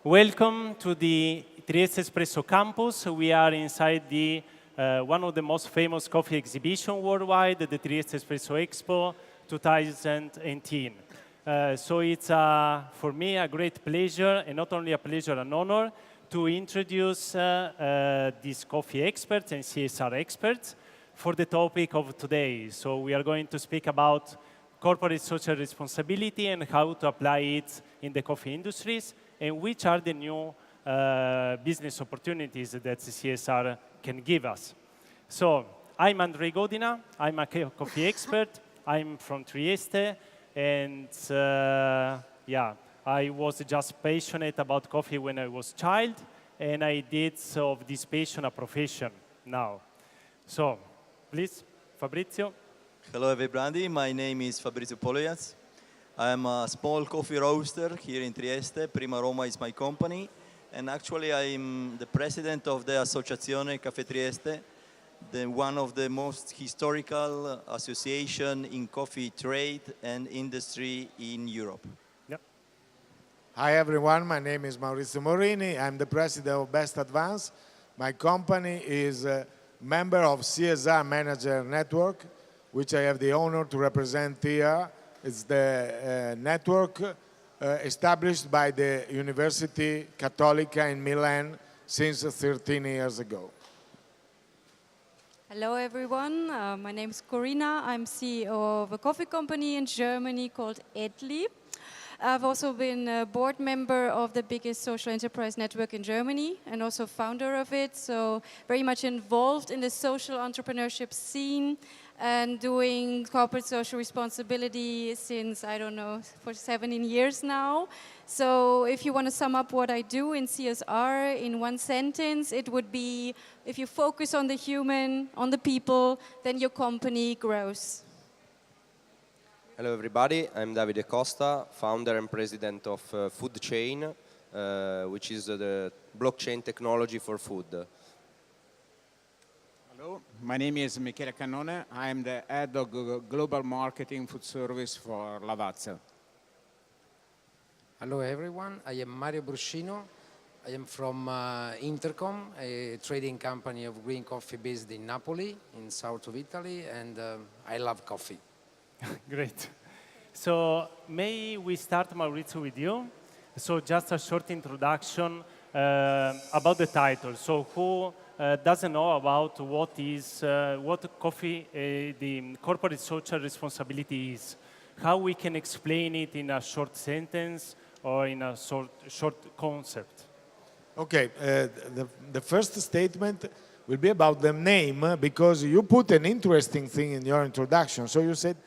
Welcome to the Triestespresso Campus. We are inside the one of the most famous coffee exhibition worldwide, the Triestespresso Expo 2018. So it's for me a great pleasure, and not only a pleasure, an honor, to introduce these coffee experts and CSR experts for the topic of today. So we are going to speak about corporate social responsibility and how to apply it in the coffee industries, and which are the new business opportunities that the CSR can give us. So I'm Andrej Godina, I'm a coffee expert, I'm from Trieste, and yeah, I was just passionate about coffee when I was a child, and I did of this passion a profession now. So, please, Fabrizio. Hello everybody, my name is Fabrizio Poloias. I'm a small coffee roaster here in Trieste. Prima Roma is my company. And actually I'm the president of the Associazione Caffè Trieste, one of the most historical association in coffee trade and industry in Europe. Yep. Hi everyone, my name is Maurizio Morini. I'm the president of Best Advance. My company is a member of CSR Manager Network, which I have the honor to represent here. It's the network established by the University Cattolica in Milan since 13 years ago. Hello everyone, my name is Corina. I'm CEO of a coffee company in Germany called Edli. I've also been a board member of the biggest social enterprise network in Germany and also founder of it, so very much involved in the social entrepreneurship scene and doing corporate social responsibility since, I don't know, for 17 years now. So if you want to sum up what I do in CSR in one sentence, it would be, if you focus on the human, on the people, then your company grows. Hello everybody, I'm Davide Costa, founder and president of Food Chain, which is the blockchain technology for food. Hello, my name is Michele Cannone. I'm the head of global marketing food service for Lavazza. Hello everyone, I am Mario Bruscino. I am from Intercom, a trading company of green coffee based in Napoli, in south of Italy, and I love coffee. Great. So may we start, Maurizio, with you? So just a short introduction about the title. So who doesn't know about what coffee, the corporate social responsibility is? How we can explain it in a short sentence or in a short concept? Okay, the first statement will be about the name, because you put an interesting thing in your introduction. So you said,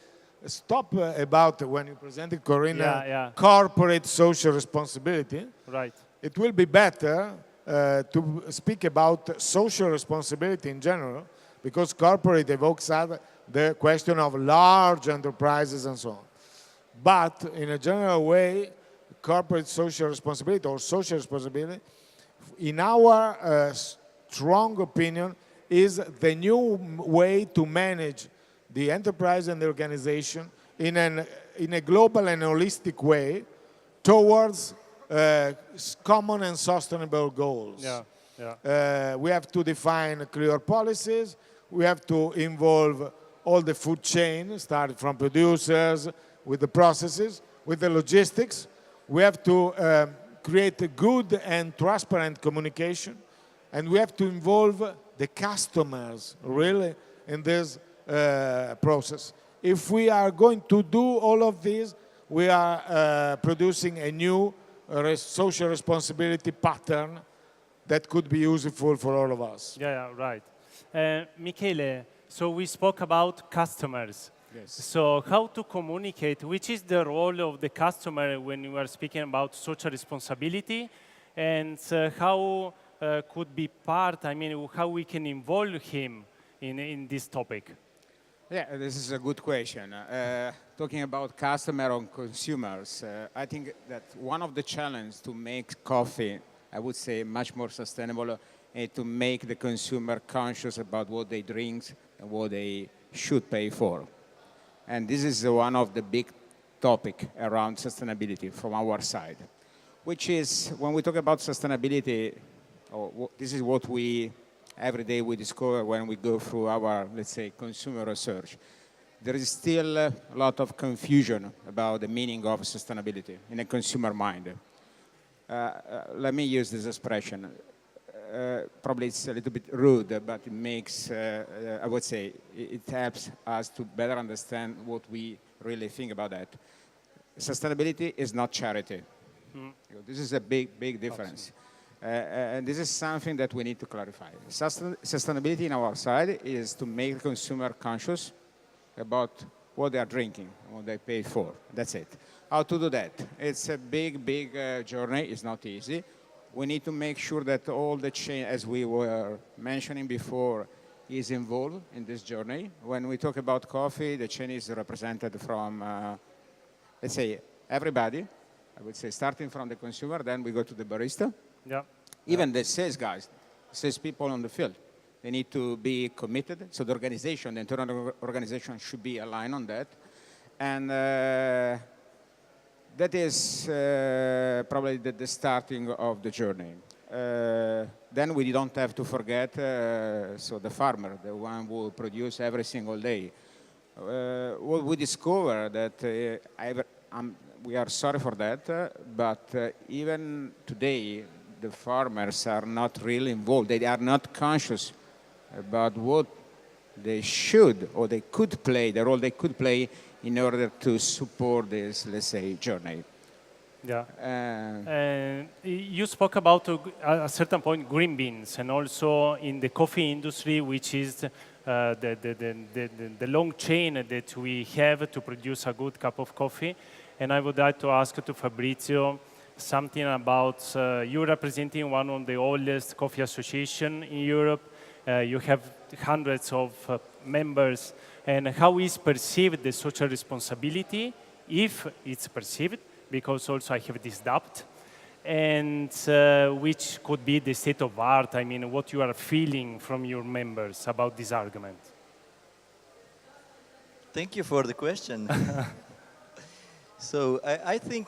stop about when you presented Corina, corporate social responsibility. Right. It will be better to speak about social responsibility in general, because corporate evokes the question of large enterprises and so on. But in a general way, corporate social responsibility or social responsibility, in our strong opinion, is the new way to manage the enterprise and the organization in a global and holistic way towards common and sustainable goals. We have to define clear policies. We have to involve all the food chain, starting from producers, with the processes, with the logistics. We have to create a good and transparent communication, and we have to involve the customers really in this process. If we are going to do all of this, we are producing a new social responsibility pattern that could be useful for all of us. Yeah, right. Michele, so we spoke about customers. Yes. So how to communicate, which is the role of the customer when you are speaking about social responsibility, and how could be part, I mean, how we can involve him in this topic? Yeah, this is a good question. Talking about customer and consumers, I think that one of the challenges to make coffee, I would say, much more sustainable, is to make the consumer conscious about what they drink and what they should pay for. And this is one of the big topics around sustainability from our side. which is when we talk about sustainability, this is what every day we discover when we go through our, let's say, consumer research. There is still a lot of confusion about the meaning of sustainability in a consumer mind. Let me use this expression. Probably it's a little bit rude, but it makes, I would say, it helps us to better understand what we really think about that. Sustainability is not charity. This is a big difference. And this is something that we need to clarify. Sustainability on our side is to make the consumer conscious about what they are drinking, what they pay for. That's it. How to do that? It's a big journey. It's not easy. We need to make sure that all the chain, as we were mentioning before, is involved in this journey. When we talk about coffee, the chain is represented from, let's say, everybody. I would say starting from the consumer, then we go to the barista. Yeah. Even the sales guys, sales people on the field, they need to be committed. So the organization, the internal organization should be aligned on that. And that is probably the starting of the journey. Then we don't have to forget, so the farmer, the one who produce every single day. What we discover that we are sorry for that, but even today, the farmers are not really involved. They are not conscious about what they should or they could play, the role they could play in order to support this, let's say, journey. Yeah. You spoke about, at a certain point, green beans, and also in the coffee industry, which is the long chain that we have to produce a good cup of coffee. And I would like to ask to Fabrizio something about you representing one of the oldest coffee association in Europe. You have hundreds of members, and how is perceived the social responsibility, if it's perceived, because also I have this doubt, and which could be the state of art, I mean, what you are feeling from your members about this argument. Thank you for the question. So I think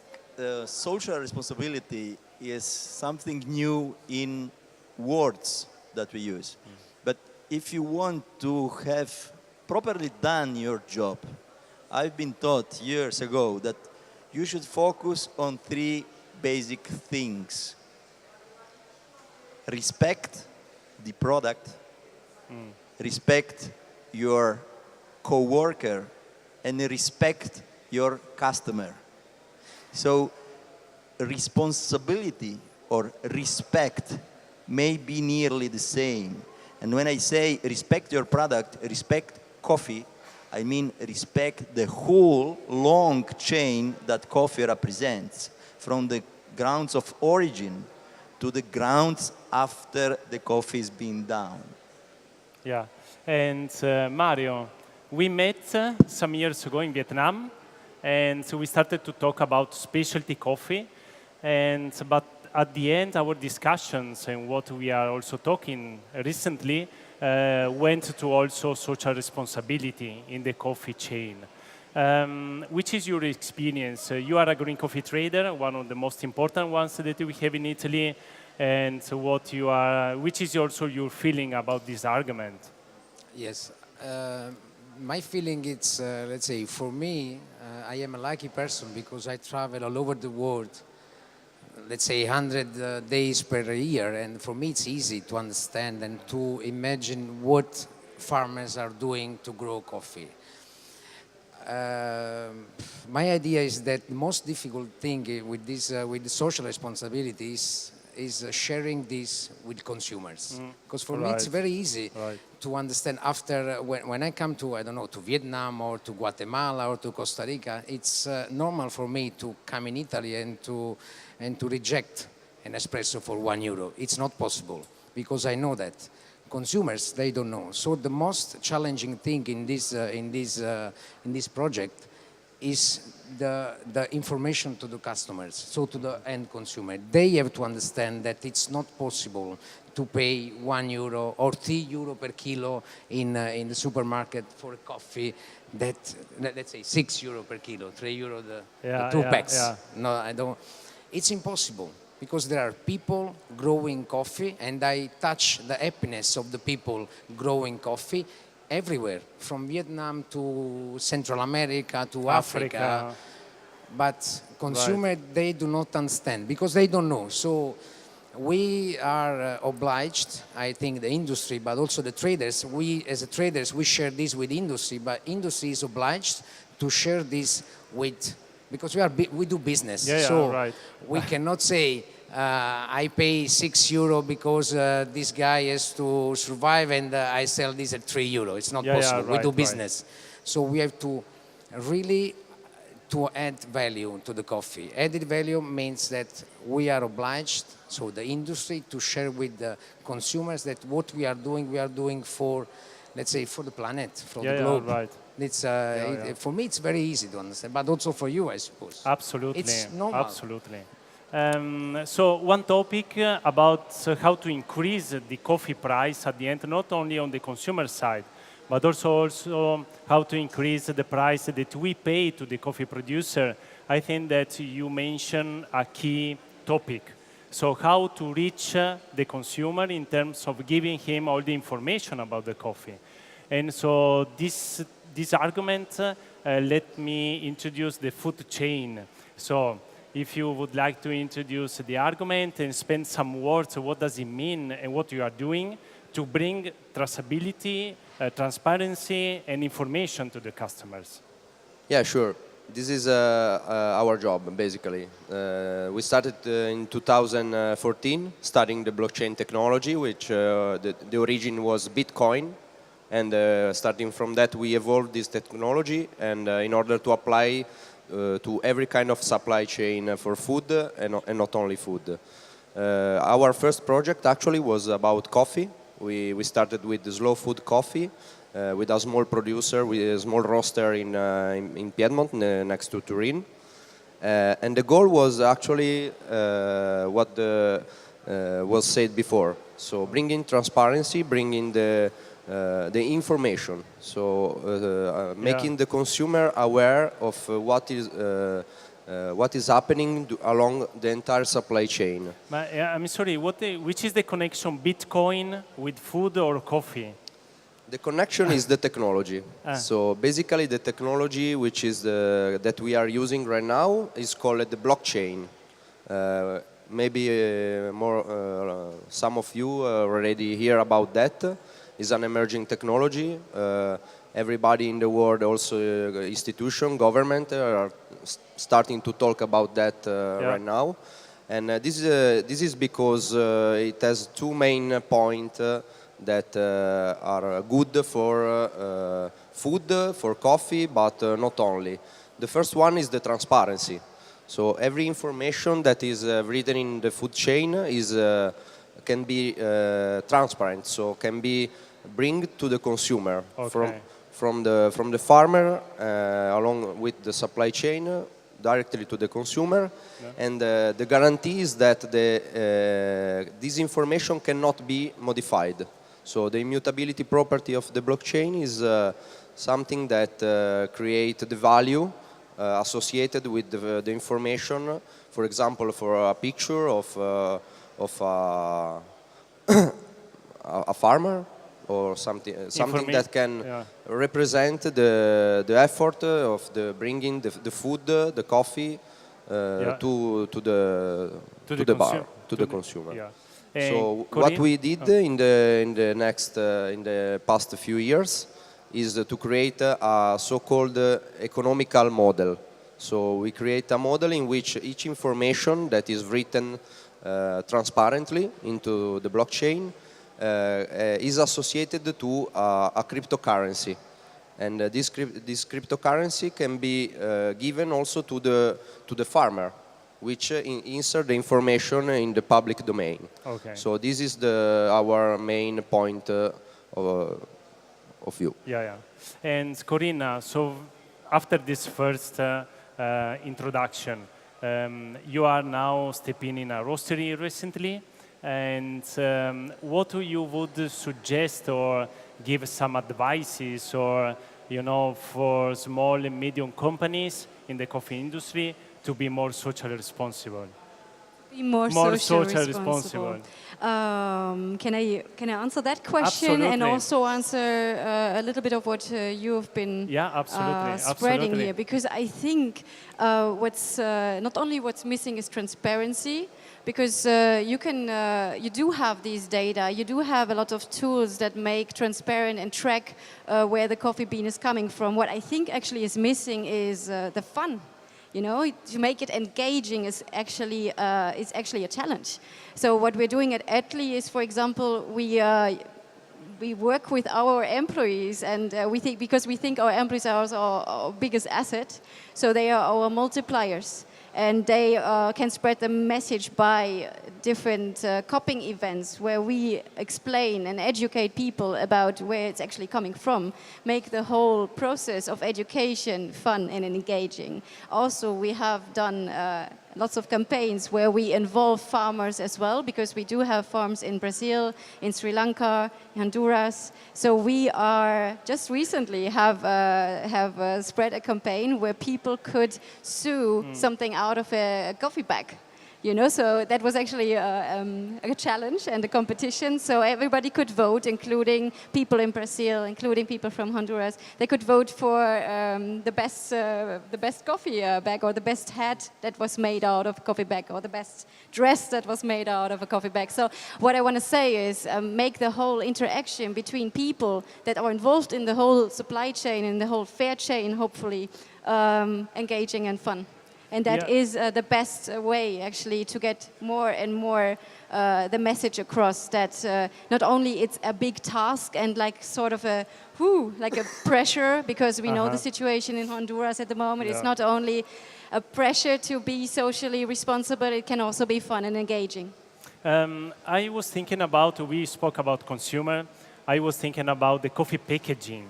social responsibility is something new in words that we use. But if you want to have properly done your job, I've been taught years ago that you should focus on three basic things. Respect the product, respect your co-worker, and respect your customer. So responsibility or respect may be nearly the same. And when I say respect your product, respect coffee, I mean respect the whole long chain that coffee represents, from the grounds of origin to the grounds after the coffee is being done. Yeah, and Mario, we met some years ago in Vietnam, and so we started to talk about specialty coffee, but at the end, our discussions and what we are also talking recently went to also social responsibility in the coffee chain. Which is your experience? You are a green coffee trader, one of the most important ones that we have in Italy, and which is also your feeling about this argument? Yes. My feeling is, let's say, for me, I am a lucky person because I travel all over the world, let's say 100 days per year, and for me it's easy to understand and to imagine what farmers are doing to grow coffee. My idea is that the most difficult thing with this, with the social responsibilities, is sharing this with consumers. Because for me it's very easy to understand after, when I come to, I don't know, to Vietnam or to Guatemala or to Costa Rica, it's normal for me to come in Italy and to reject an espresso for €1. It's not possible, because I know that. Consumers, they don't know. So the most challenging thing in this project is the information to the customers, so to the end consumer. They have to understand that it's not possible to pay €1 or €3 per kilo in the supermarket for a coffee that, let's say, €6 per kilo, €3 the 2 packs. Yeah. No, I don't. it's impossible because there are people growing coffee, and I touch the happiness of the people growing coffee everywhere, from Vietnam to Central America to Africa. But consumers, they do not understand because they don't know. So we are obliged, I think the industry, but also the traders, we as traders, we share this with industry, but industry is obliged to share this with, because we do business. So we cannot say, I pay €6 because this guy has to survive and I sell this at €3. It's not possible. We do business. So we have to really to add value to the coffee. Added value means that we are obliged, so the industry, to share with the consumers that what we are doing for, let's say, for the planet, for the globe. It's, for me, it's very easy to understand, but also for you, I suppose. Absolutely. It's normal. Absolutely. So one topic about how to increase the coffee price at the end, not only on the consumer side, but also how to increase the price that we pay to the coffee producer. I think that you mentioned a key topic. So how to reach the consumer in terms of giving him all the information about the coffee. And so this argument, let me introduce the food chain. So if you would like to introduce the argument and spend some words, what does it mean and what you are doing to bring traceability, transparency, and information to the customers? Yeah, sure. This is our job, basically. We started in 2014 studying the blockchain technology, which the origin was Bitcoin. And starting from that, we evolved this technology, and in order to apply to every kind of supply chain for food and not only food. Our first project actually was about coffee. We started with the slow food coffee with a small producer, with a small roaster in Piedmont, next to Turin. And the goal was actually what was said before. So bringing transparency, bringing the information, so making the consumer aware of what is happening along the entire supply chain. I'm sorry, which is the connection Bitcoin with food or coffee? The connection is the technology. So basically the technology which is that we are using right now is called the blockchain. Maybe some of you already hear about that. It's an emerging technology. Everybody in the world, also institution, government, are starting to talk about that right now. And this is because it has two main points that are good for food, for coffee, but not only. The first one is the transparency. So every information that is written in the food chain can be transparent, so can be bring to the consumer from the farmer along with the supply chain directly to the consumer, and the guarantee is that this information cannot be modified. So the immutability property of the blockchain is something that creates the value associated with the information. For example, for a picture of a farmer, or something that can represent the effort of bringing the food, the coffee to the bar, to the consumer. So what we did in the past few years is to create a so-called economical model. So we create a model in which each information that is written transparently into the blockchain is associated to a cryptocurrency, and this cryptocurrency can be given also to the farmer, which insert the information in the public domain. So this is our main point of view. And Corina, so after this first introduction, you are now stepping in a roastery recently. And what you would suggest or give some advices, or for small and medium companies in the coffee industry to be more socially responsible? Be more social responsible. Can I answer that question and Absolutely. also answer a little bit of what you've been absolutely. spreading Absolutely. here? Because I think what's not only what's missing is transparency, because you do have these data, you do have a lot of tools that make transparent and track where the coffee bean is coming from. What I think actually is missing is the fun. You know, to make it engaging is actually a challenge. So what we're doing at Etli is, for example, we work with our employees, and because we think our employees are our biggest asset. So they are our multipliers, and they can spread the message by different cupping events where we explain and educate people about where it's actually coming from, make the whole process of education fun and engaging. Also, we have done lots of campaigns where we involve farmers as well, because we do have farms in Brazil, in Sri Lanka, in Honduras. So we are just recently have spread a campaign where people could sue something out of a coffee bag. You know, so that was actually a challenge and a competition. So everybody could vote, including people in Brazil, including people from Honduras. They could vote for the best coffee bag, or the best hat that was made out of a coffee bag, or the best dress that was made out of a coffee bag. So what I want to say is make the whole interaction between people that are involved in the whole supply chain, in the whole fair chain, hopefully, engaging and fun. And that is the best way, actually, to get more and more the message across that not only it's a big task and like sort of a pressure, because we know the situation in Honduras at the moment. It's not only a pressure to be socially responsible, it can also be fun and engaging. I was thinking about, we spoke about consumer, I was thinking about the coffee packaging.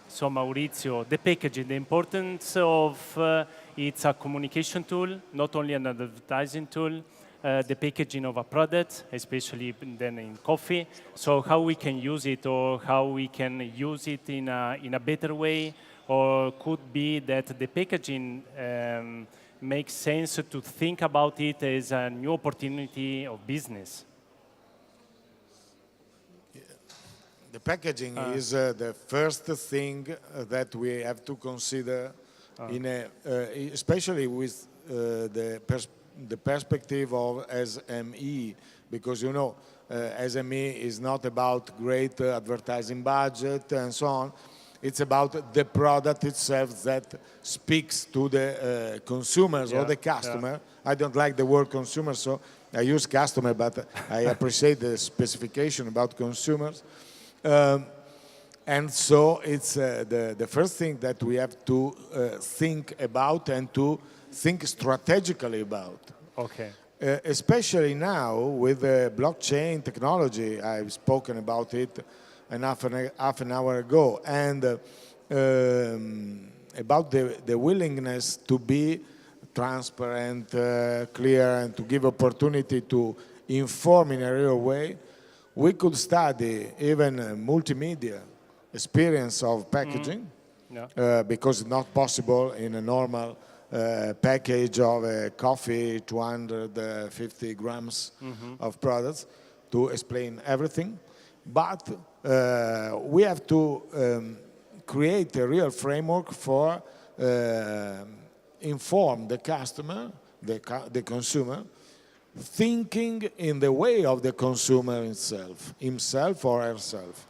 So Maurizio, the packaging, the importance of it's a communication tool, not only an advertising tool, the packaging of a product, especially then in coffee. So how we can use it, or how we can use it in a better way, or could be that the packaging makes sense to think about it as a new opportunity of business. The packaging is the first thing that we have to consider, especially with the perspective of SME, because you know SME is not about great advertising budget and so on. It's about the product itself that speaks to the consumers or the customer. I don't like the word consumer, so I use customer, but I appreciate the specification about consumers. And so it's the first thing that we have to think about and to think strategically about. Okay. Especially now with the blockchain technology, I've spoken about it half an hour ago, and about the willingness to be transparent, clear, and to give opportunity to inform in a real way. We could study even multimedia experience of packaging, because it's not possible in a normal package of a coffee, 250 grams of products, to explain everything. But we have to create a real framework for inform the customer, the consumer, thinking in the way of the consumer himself or herself.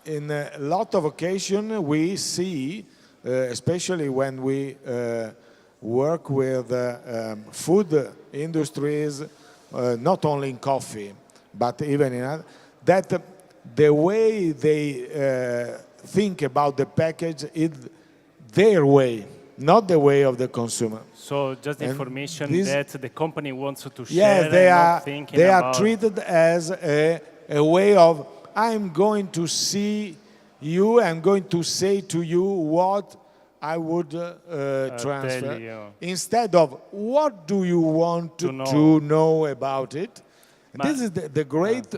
In a lot of occasions, we see, especially when we work with food industries, not only in coffee, but even in other, that the way they think about the package is their way, not the way of the consumer. So just And information this, that the company wants to yes, share. they are treated as a way of, I'm going to see you, I'm going to say to you what I would transfer, instead of what do you want to know about it. This is the great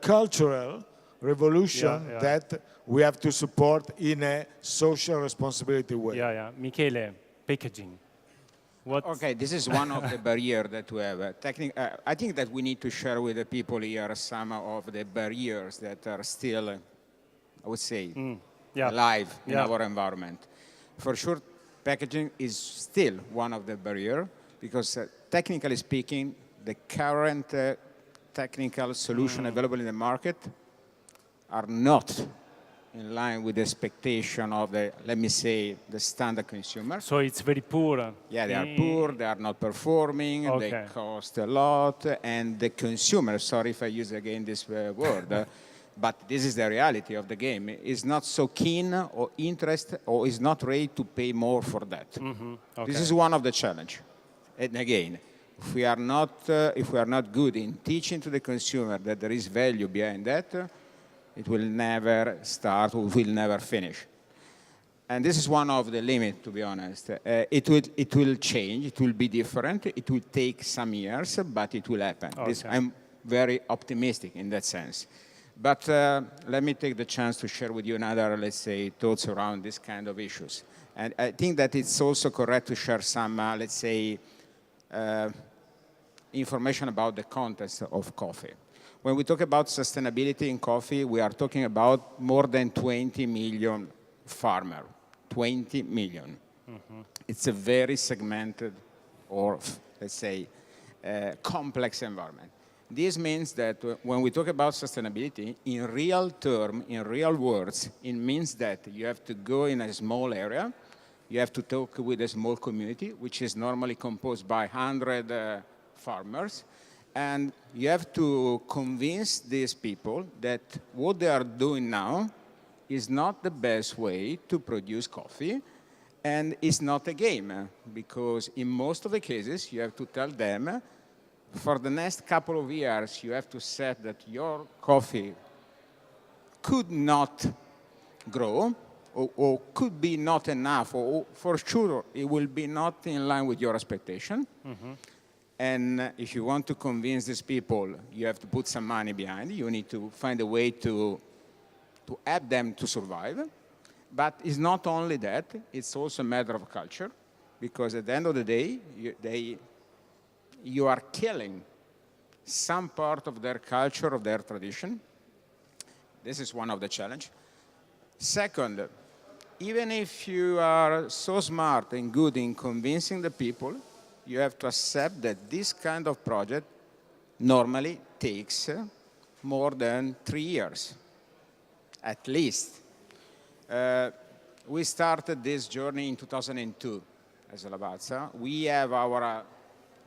cultural revolution that we have to support in a social responsibility way. Michele, packaging. What? Okay, this is one of the barriers that we have. I think that we need to share with the people here some of the barriers that are still, I would say, alive in our environment. For sure, packaging is still one of the barriers because technically speaking, the current technical solution available in the market are not in line with the expectation of the, let me say, the standard consumer. So it's very poor. Yeah, they are poor, they are not performing, they cost a lot, and the consumer, sorry if I use again this word, but this is the reality of the game, is not so keen or interested or is not ready to pay more for that. This is one of the challenge. And again, if we are not good in teaching to the consumer that there is value behind that, it will never start or will never finish. And this is one of the limits, to be honest. It will change, it will be different, it will take some years, but it will happen. I'm very optimistic in that sense. But let me take the chance to share with you another, let's say, thoughts around this kind of issues. And I think that it's also correct to share some, let's say, information about the context of coffee. When we talk about sustainability in coffee, we are talking about more than 20 million farmers. 20 million. It's a very segmented or, let's say, complex environment. This means that when we talk about sustainability, in real terms, in real words, it means that you have to go in a small area, you have to talk with a small community, which is normally composed by 100 farmers, and you have to convince these people that what they are doing now is not the best way to produce coffee, and it's not a game, because in most of the cases, you have to tell them, for the next couple of years, you have to set that your coffee could not grow, or could be not enough, or for sure it will be not in line with your expectation. And if you want to convince these people, you have to put some money behind. You need to find a way to help them to survive. But it's not only that, it's also a matter of culture, because at the end of the day, you are killing some part of their culture, of their tradition. This is one of the challenges. Second, even if you are so smart and good in convincing the people, you have to accept that this kind of project normally takes more than 3 years, at least. We started this journey in 2002 as Lavazza. We have our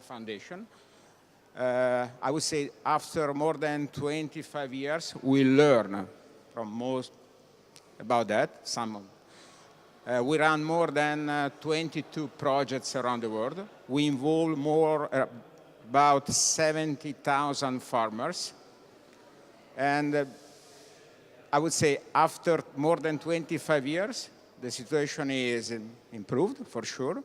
foundation. I would say after more than 25 years, we learn from most about that. We run more than 22 projects around the world. We involve about 70,000 farmers. And I would say after more than 25 years, the situation is improved, for sure,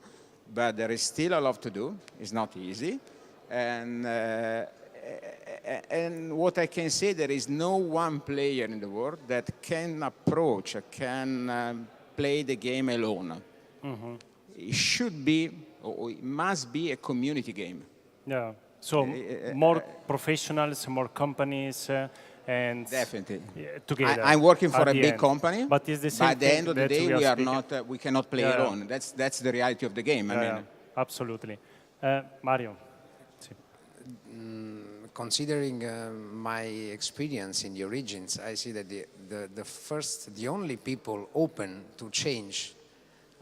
but there is still a lot to do. It's not easy. And what I can say, there is no one player in the world that can approach, can play the game alone. It should be, or it must be a community game. Yeah, so more professionals, more companies, and definitely together. I'm working for a big company, but it's the same at the end of the day, we cannot play Yeah. alone. That's the reality of the game. I mean, absolutely. Mario. Considering my experience in the origins, I see that the only people open to change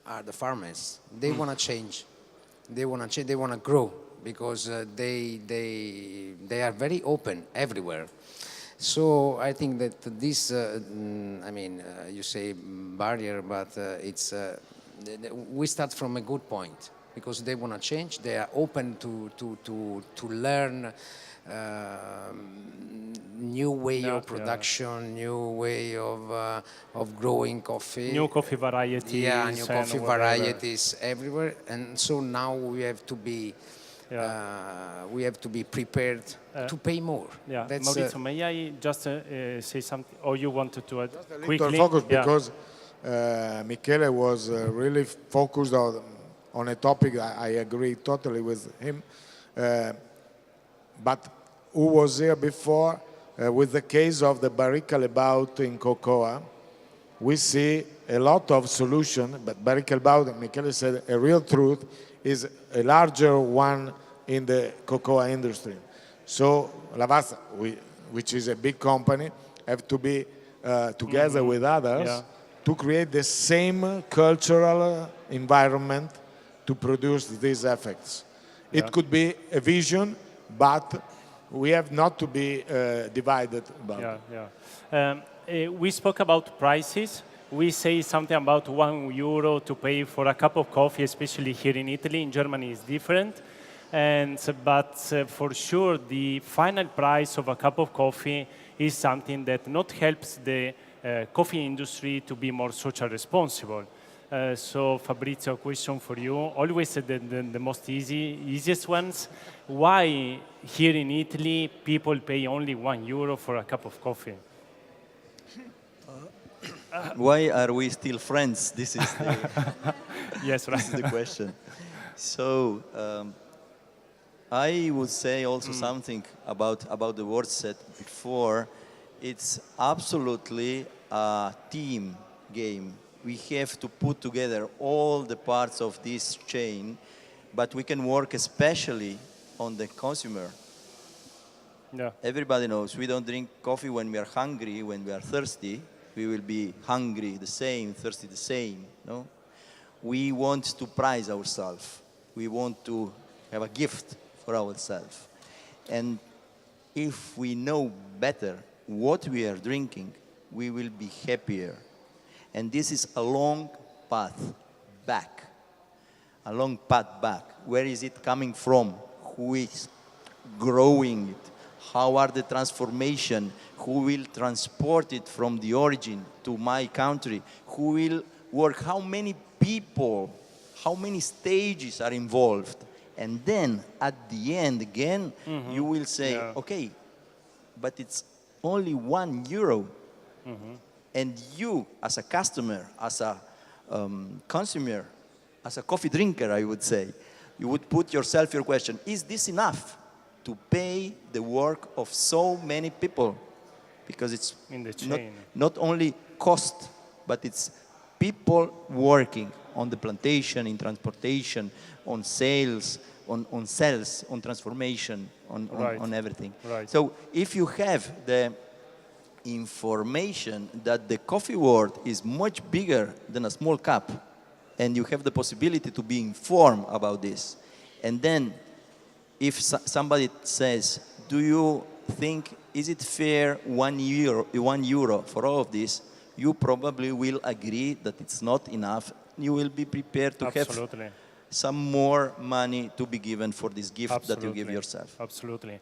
are the farmers. They want to change. They want to change. They want to grow because they are very open everywhere. So I think that this, you say barrier, but we start from a good point because they want to change. They are open to learn new way of production, new way of growing coffee. New coffee varieties. Yeah, new coffee varieties everywhere. And so now we have to be prepared to pay more. Yeah, That's, Maurizio, may I just say something, or you wanted to add quickly? Focus because Michele was really focused on a topic I agree totally with him. But who was here before, with the case of the barrica lebaut in cocoa, we see a lot of solution, but barrica lebaut, Michele said, a real truth, is a larger one in the cocoa industry. So Lavazza, which is a big company, have to be together with others to create the same cultural environment to produce these effects. It could be a vision, but we have not to be divided about it. We spoke about prices. We say something about €1 to pay for a cup of coffee, especially here in Italy. In Germany, it's different. But for sure, the final price of a cup of coffee is something that not helps the coffee industry to be more social responsible. So Fabrizio, question for you. Always the most easiest ones. Why here in Italy people pay only €1 for a cup of coffee? Why are we still friends? This is the, yes, right. this is the question. So I would say also something about the words said before. It's absolutely a team game. We have to put together all the parts of this chain, but we can work especially on the consumer. Yeah. Everybody knows we don't drink coffee when we are hungry, when we are thirsty. We will be hungry the same, thirsty the same. No? We want to prize ourselves. We want to have a gift for ourselves. And if we know better what we are drinking, we will be happier. And this is a long path back. A long path back. Where is it coming from? Who is growing it? How are the transformation? Who will transport it from the origin to my country? Who will work? How many people, how many stages are involved? And then at the end again, you will say, okay, but it's only €1. And you, as a customer, as a consumer, as a coffee drinker, I would say, you would put yourself your question, is this enough to pay the work of so many people? Because it's in the chain. Not only cost, but it's people working on the plantation, in transportation, on sales, on sales, on transformation, on everything. Right. So if you have the information that the coffee world is much bigger than a small cup, and you have the possibility to be informed about this, and then if somebody says, do you think, is it fair €1 for all of this, you probably will agree that it's not enough. You will be prepared to have some more money to be given for this gift that you give yourself. Absolutely.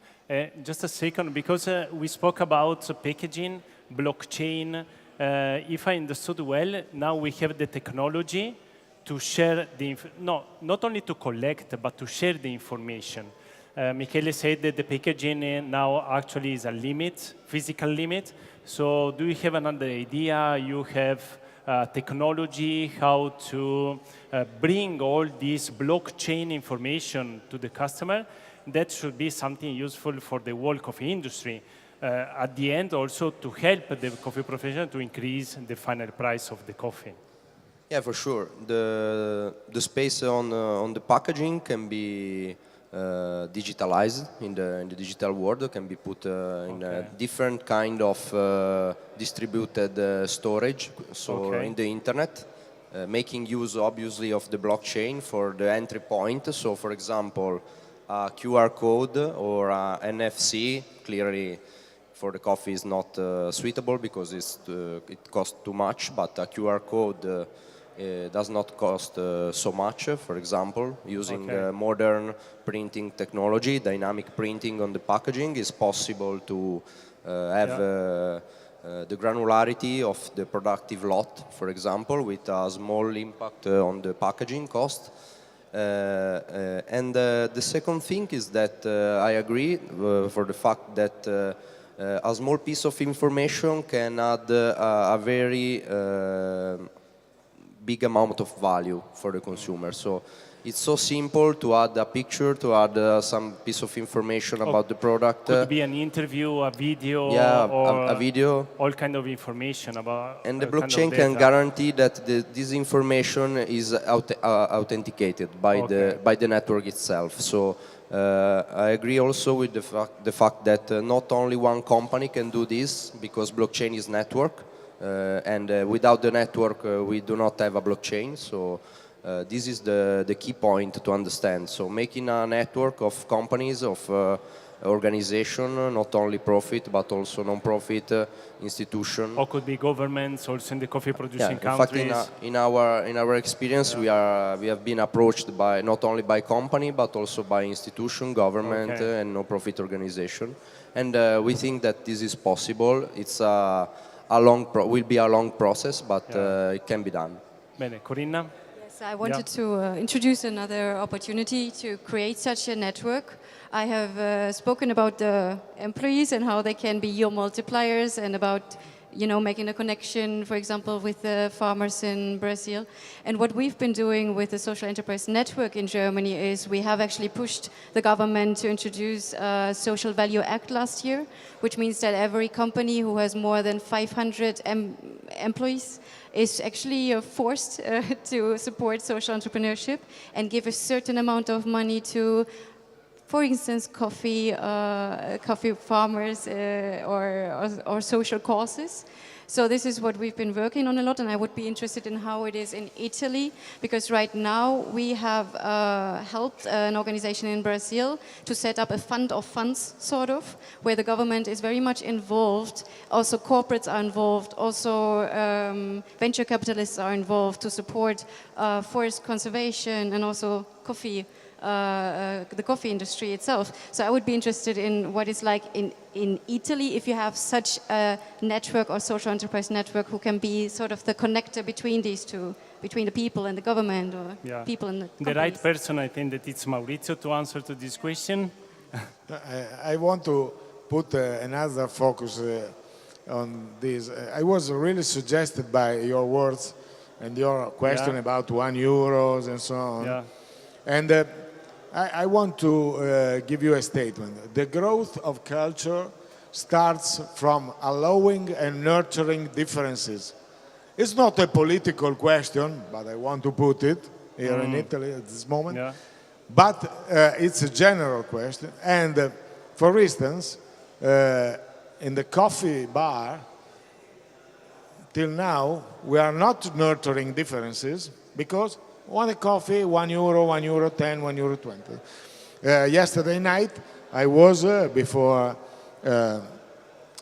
Just a second, because we spoke about packaging, blockchain. If I understood well, now we have the technology to share not only to collect, but to share the information. Michele said that the packaging now actually is a limit, physical limit. So do you have another idea? You have technology, how to bring all this blockchain information to the customer? That should be something useful for the whole coffee industry. At the end, also to help the coffee professional to increase the final price of the coffee. Yeah, for sure. The space on the packaging can be digitalized in the digital world, can be put in a different kind of distributed storage, so in the internet, making use obviously of the blockchain for the entry point. So for example, a QR code or a NFC, clearly for the coffee is not suitable because it costs too much, but a QR code does not cost so much. For example, using modern printing technology, dynamic printing on the packaging is possible to have the granularity of the productive lot, for example, with a small impact on the packaging cost. And the second thing is that I agree for the fact that a small piece of information can add a very big amount of value for the consumer. So it's so simple to add a picture, to add some piece of information about the product. Could be an interview, a video, Yeah, or a video. all kind of information about. And the kind of blockchain data. can guarantee that this information is authenticated by the network itself. So I agree also with the fact that not only one company can do this, because blockchain is network, and without the network we do not have a blockchain. So this is the key point to understand. So making a network of companies, of organization, not only profit but also non-profit institution. Or could be governments also in the coffee producing In fact, countries. in our experience, we have been approached by not only by company but also by institution, government, and non-profit organization. And we think that this is possible. It's will be a long process, but it can be done. Bene, Corinna? Yes, I wanted to introduce another opportunity to create such a network. I have spoken about the employees and how they can be your multipliers, and about making a connection, for example, with the farmers in Brazil. And what we've been doing with the Social Enterprise Network in Germany is we have actually pushed the government to introduce a Social Value Act last year, which means that every company who has more than 500 employees is actually forced to support social entrepreneurship and give a certain amount of money to, for instance, coffee farmers or social causes. So this is what we've been working on a lot, and I would be interested in how it is in Italy, because right now we have helped an organization in Brazil to set up a fund of funds, sort of, where the government is very much involved. Also corporates are involved, also venture capitalists are involved to support forest conservation and also coffee. The coffee industry itself. So I would be interested in what it's like in Italy, if you have such a network or social enterprise network who can be sort of the connector between these two, between the people and the government, or people and the companies. The right person, I think that it's Maurizio to answer to this question. I want to put another focus on this. I was really suggested by your words and your question about €1 and so on. Yeah. And I want to give you a statement. The growth of culture starts from allowing and nurturing differences. It's not a political question, but I want to put it here in Italy at this moment. Yeah. But it's a general question. And for instance, in the coffee bar, till now, we are not nurturing differences because one coffee, €1, €1.10, €1.20. Yesterday night, I was, before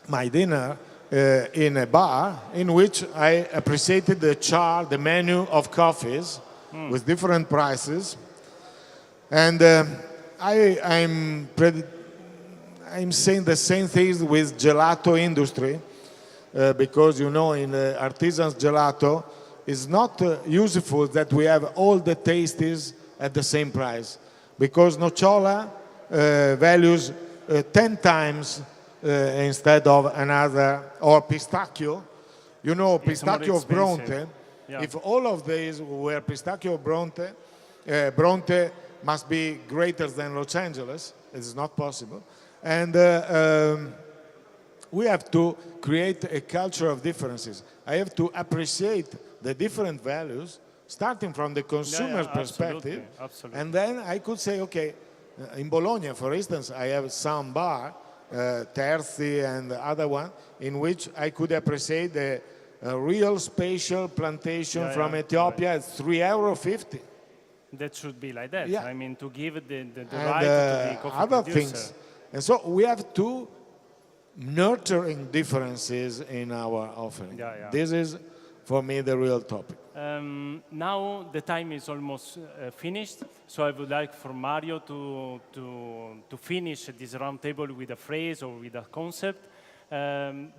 my dinner, in a bar in which I appreciated the menu of coffees with different prices. And I'm saying the same thing with gelato industry, because, in the artisan's gelato, it's not useful that we have all the tastes at the same price, because nocciola values 10 times instead of another, or pistachio. Pistachio of Bronte. Yeah. If all of these were pistachio of Bronte, Bronte must be greater than Los Angeles. It's not possible. And we have to create a culture of differences. I have to appreciate the different values, starting from the consumer's perspective. Absolutely. And then I could say, okay, in Bologna, for instance, I have some bar, Terzi and the other one, in which I could appreciate the real spatial plantation from Ethiopia at €3.50. That should be like that. Yeah. I mean, to give the And right to the coffee other producer. things. And so we have to nurturing differences in our offering. This is, for me, the real topic. Now the time is almost finished, so I would like for Mario to finish this roundtable with a phrase or with a concept.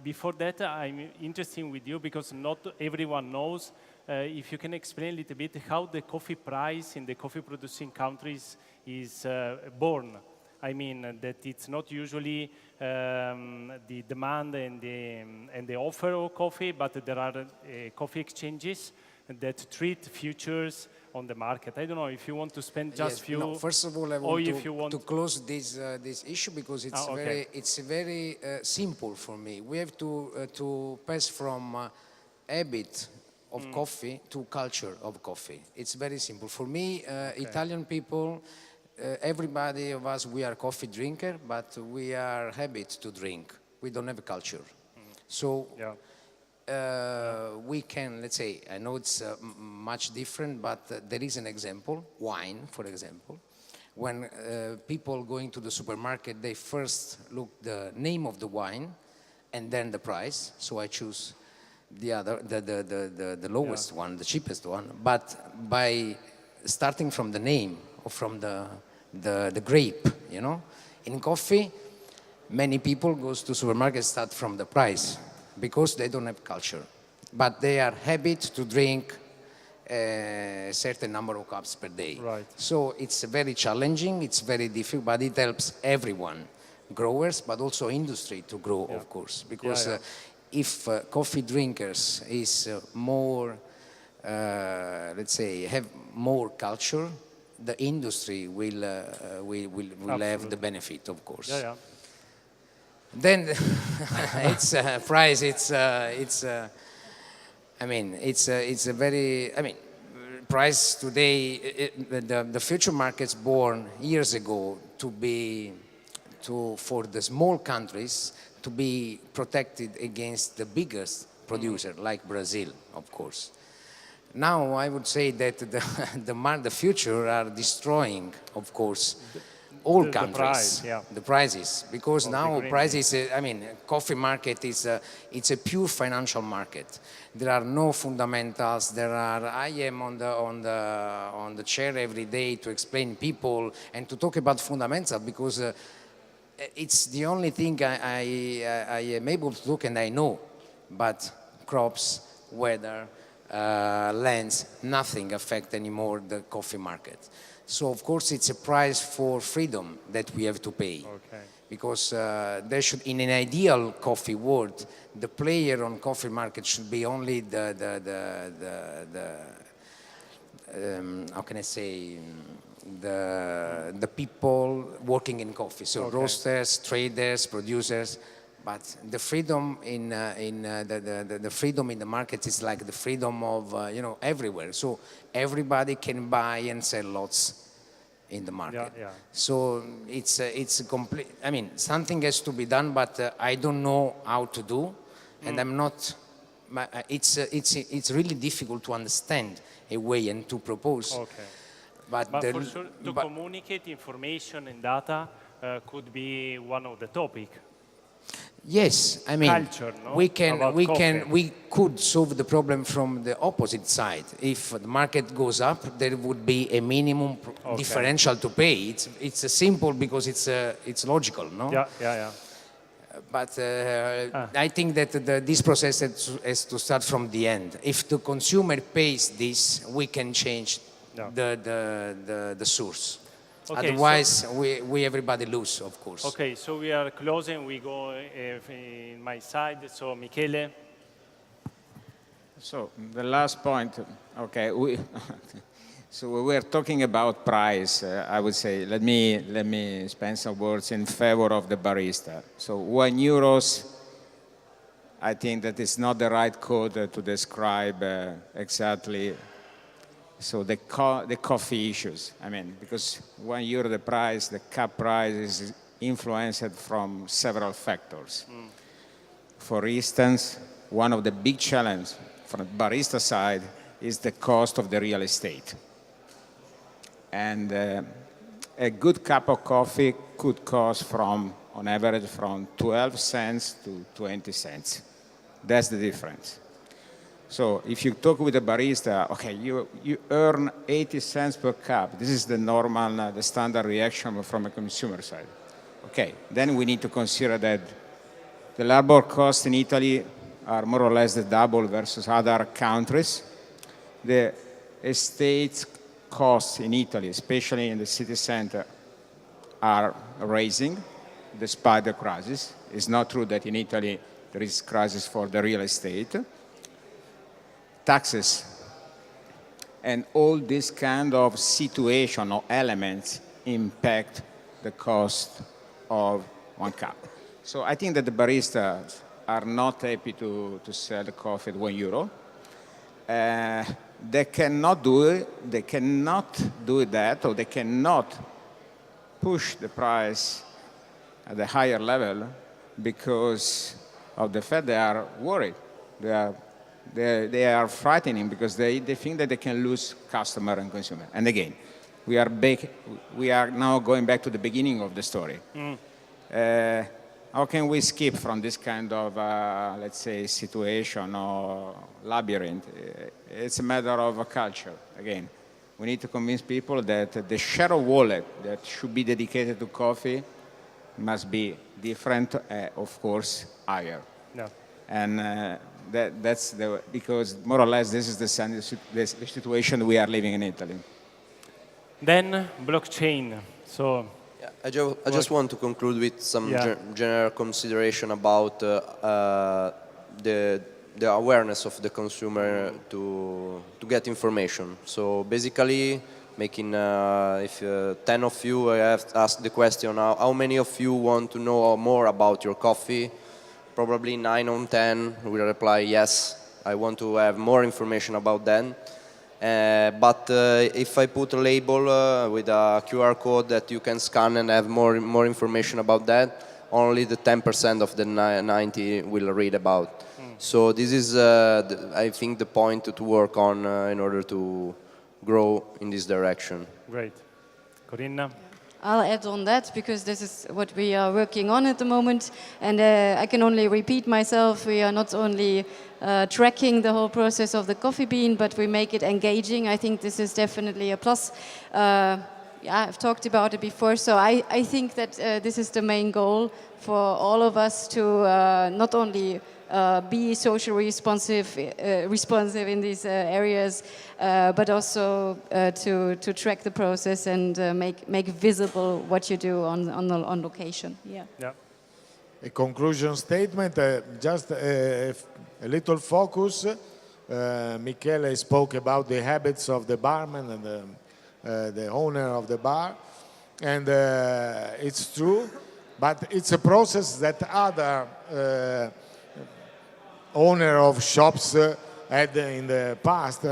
Before that, I'm interested with you because not everyone knows. If you can explain a little bit how the coffee price in the coffee producing countries is born. I mean that it's not usually the demand and the offer of coffee, but there are coffee exchanges. that treat futures on the market. I don't know if you want to spend just Yes, few. no, first of all, I or want if you want to close this issue because it's okay. very simple for me. We have to pass from habit of coffee to culture of coffee. It's very simple. For me, Italian people, everybody of us, we are coffee drinker, but we are habit to drink. We don't have a culture. So we can, let's say, I know it's much different, but there is an example, wine, for example. When people going to the supermarket, they first look the name of the wine and then the price. So I choose the lowest one, the cheapest one. But by starting from the name or from the grape, you know, in coffee, many people goes to supermarket start from the price because they don't have culture, but they are habit to drink a certain number of cups per day. Right. So it's very challenging, it's very difficult, but it helps everyone, growers, but also industry to grow, of course, because if coffee drinkers is more, let's say, have more culture, the industry will have the benefit, of course. Then it's price. I mean, it's a very. I mean, price today. The future markets born years ago for the small countries to be protected against the biggest producer like Brazil, of course. Now I would say that the future are destroying, of course, all countries, the prices, because now prices, I mean, coffee market is it's a pure financial market. There are no fundamentals. I am on the chair every day to explain people and to talk about fundamentals because it's the only thing I am able to talk and I know. But crops, weather, lands, nothing affect anymore the coffee market. So of course it's a price for freedom that we have to pay. Because there should, in an ideal coffee world, the player on coffee market should be only how can I say, the people working in coffee. So roasters, traders, producers. But the freedom the freedom in the market is like the freedom of everywhere. So everybody can buy and sell lots in the market. So it's a complete. I mean, something has to be done, but I don't know how to do, and I'm not. It's really difficult to understand a way and to propose. But for sure, to communicate information and data could be one of the topic. Yes, I mean, culture, no? we could solve the problem from the opposite side. If the market goes up, there would be a minimum differential to pay. It's simple because it's logical, no? But I think that this process has to start from the end. If the consumer pays this, we can change the source. Otherwise, we everybody lose, of course. Okay, so we are closing. We go in my side. So Michele. So the last point. Okay, so we were talking about price. I would say let me spend some words in favor of the barista. So €1. I think that is not the right code to describe exactly. So the coffee issues, I mean, because €1 the price, the cup price is influenced from several factors. For instance, one of the big challenges from the barista side is the cost of the real estate. And a good cup of coffee could cost on average from 12 cents to 20 cents. That's the difference. So if you talk with a barista, okay, you earn 80 cents per cup. This is the normal, the standard reaction from a consumer side. Okay, then we need to consider that the labor costs in Italy are more or less the double versus other countries. The estate costs in Italy, especially in the city center, are rising despite the crisis. It's not true that in Italy there is crisis for the real estate. Taxes And all this kind of situation or elements impact the cost of one cup. So I think that the baristas are not happy to sell the coffee at €1. They cannot do it. They cannot do that, or they cannot push the price at a higher level because of the fact they are worried. They are frightening because they think that they can lose customer and consumer. And again, we are now going back to the beginning of the story. How can we skip from this kind of, let's say, situation or labyrinth? It's a matter of a culture. Again, we need to convince people that the share of wallet that should be dedicated to coffee must be different, of course, higher. Yeah. And because more or less this is the situation we are living in Italy. Then blockchain. So I just want to conclude with some general consideration about the awareness of the consumer to get information. So basically, making if 10 of you have asked the question, how many of you want to know more about your coffee? Probably 9 on 10 will reply, yes, I want to have more information about that. But if I put a label with a QR code that you can scan and have more information about that, only the 10% of the 90 will read about. So this is, I think, the point to work on in order to grow in this direction. Great. Corinna? I'll add on that because this is what we are working on at the moment, and I can only repeat myself. We are not only tracking the whole process of the coffee bean, but we make it engaging. I think this is definitely a plus. I've talked about it before, so I think that this is the main goal for all of us to not only be socially responsive in these areas, but also to track the process and make visible what you do on location. Yeah. A conclusion statement, just a little focus. Michele spoke about the habits of the barman and the owner of the bar, and it's true, but it's a process that other owner of shops had in the past.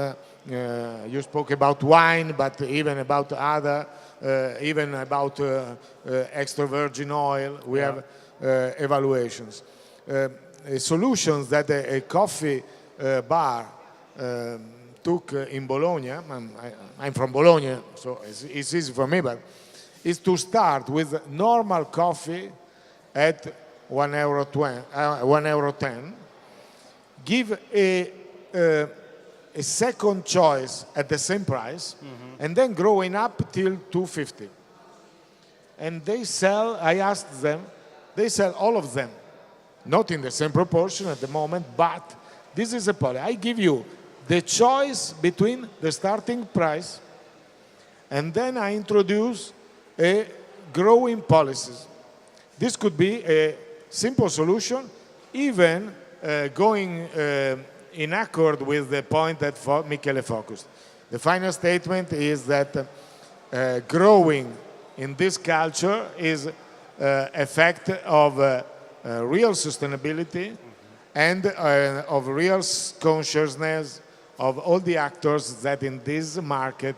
You spoke about wine, but even about other, even about extra virgin oil, we have evaluations. Solutions that a coffee bar took in Bologna, I'm from Bologna, so it's easy for me, but is to start with normal coffee at €1.10, give a second choice at the same price, and then growing up till $2.50. And they sell, I asked them, they sell all of them. Not in the same proportion at the moment, but this is a policy. I give you the choice between the starting price, and then I introduce a growing policies. This could be a simple solution, even going in accord with the point that Michele focused. The final statement is that growing in this culture is a fact of real sustainability and of real consciousness of all the actors that in this market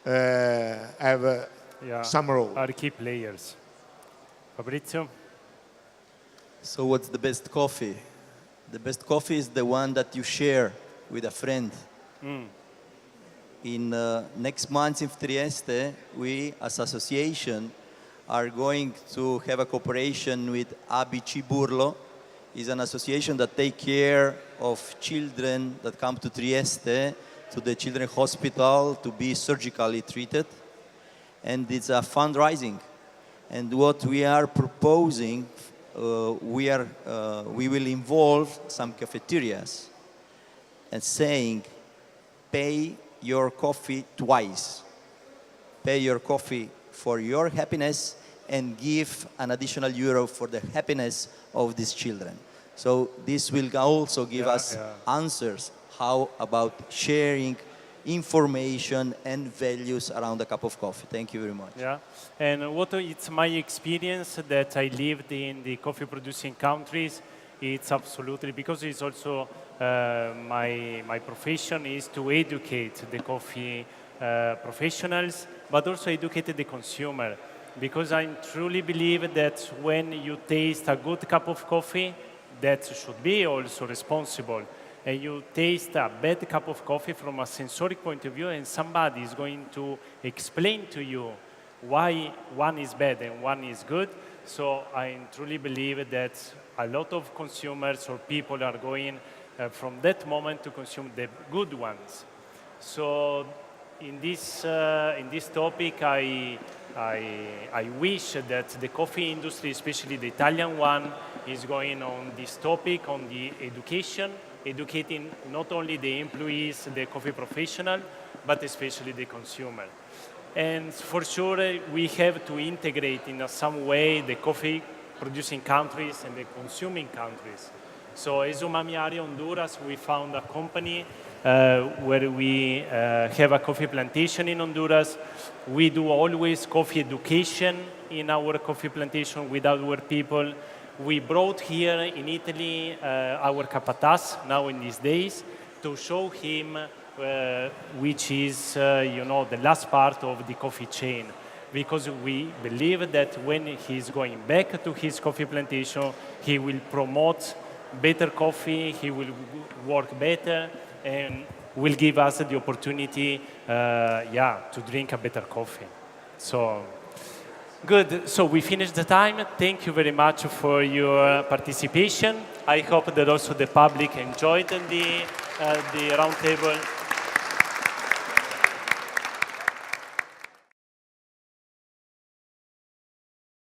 have some role. Are key players. Fabrizio? So what's the best coffee? The best coffee is the one that you share with a friend. In next month in Trieste, we as association are going to have a cooperation with ABC Burlo. It's an association that takes care of children that come to Trieste, to the children's hospital to be surgically treated. And it's a fundraising. And what we are proposing, we will involve some cafeterias and saying, pay your coffee twice. Pay your coffee for your happiness and give an additional euro for the happiness of these children. So this will also give us answers how about sharing information and values around a cup of coffee. Thank you very much. Yeah, and what it's my experience that I lived in the coffee producing countries. It's absolutely, because it's also my profession is to educate the coffee professionals, but also educate the consumer. Because I truly believe that when you taste a good cup of coffee, that should be also responsible. And you taste a bad cup of coffee from a sensoric point of view, and somebody is going to explain to you why one is bad and one is good. So I truly believe that a lot of consumers or people are going from that moment to consume the good ones. So in this topic, I wish that the coffee industry, especially the Italian one, is going on this topic, on the education, educating not only the employees, the coffee professional, but especially the consumer. And for sure, we have to integrate in some way the coffee producing countries and the consuming countries. So as Umami Area Honduras, we found a company where we have a coffee plantation in Honduras. We do always coffee education in our coffee plantation with our people. We brought here in Italy our capataz now in these days to show him which is, the last part of the coffee chain. Because we believe that when he's going back to his coffee plantation, he will promote better coffee, he will work better, and will give us the opportunity, to drink a better coffee. So, good. So we finished the time. Thank you very much for your participation. I hope that also the public enjoyed the roundtable.